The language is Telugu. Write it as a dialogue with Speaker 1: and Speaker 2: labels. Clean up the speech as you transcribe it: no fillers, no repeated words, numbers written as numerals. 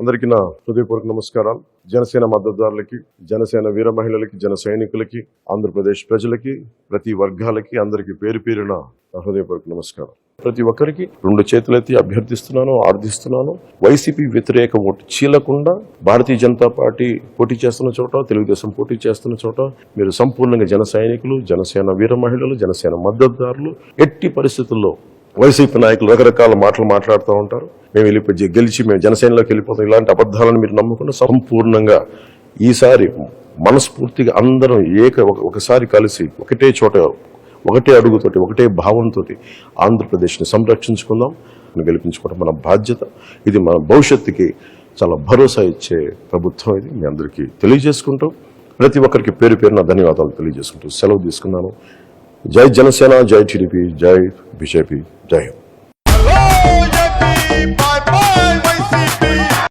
Speaker 1: అందరికీ నా హృదయపూర్వక నమస్కారాలు. జనసేన మద్దతుదారులకి, జనసేన వీర మహిళలకి, జన సైనికులకి, ఆంధ్రప్రదేశ్ ప్రజలకి, ప్రతి వర్గాలకి అందరికీ పేరు పేరున నా హృదయపూర్వక నమస్కారం. ప్రతి ఒక్కరికి 2 చేతులెత్తి అభ్యర్థిస్తున్నాను, ఆర్థిస్తున్నాను. వైసీపీ వ్యతిరేక ఓటు చీలకుండా భారతీయ జనతా పార్టీ పోటీ చేస్తున్న చోట, తెలుగుదేశం పోటీ చేస్తున్న చోట మీరు సంపూర్ణంగా జన సైనికులు, జనసేన వీర మహిళలు, జనసేన మద్దతుదారులు ఎట్టి పరిస్థితుల్లో వైసీపీ నాయకులు రకరకాల మాటలు మాట్లాడుతూ ఉంటారు. మేము వెళ్ళిపోయి గెలిచి మేము జనసేనలోకి వెళ్ళిపోతాం, ఇలాంటి అబద్ధాలను మీరు నమ్ముకున్న సంపూర్ణంగా ఈసారి మనస్ఫూర్తిగా అందరం ఒకసారి కలిసి ఒకటే చోట, ఒకటే అడుగుతోటి, ఒకటే భావంతో ఆంధ్రప్రదేశ్ని సంరక్షించుకుందాం, గెలిపించుకోవడం మన బాధ్యత. ఇది మన భవిష్యత్తుకి చాలా భరోసా ఇచ్చే ప్రభుత్వం. ఇది మీ అందరికీ తెలియజేసుకుంటూ ప్రతి ఒక్కరికి పేరు పేరున ధన్యవాదాలు తెలియజేసుకుంటూ సెలవు తీసుకున్నాను. జై జనసేన, జై టీడీపీ, జై బీజేపీ, జై హింద్.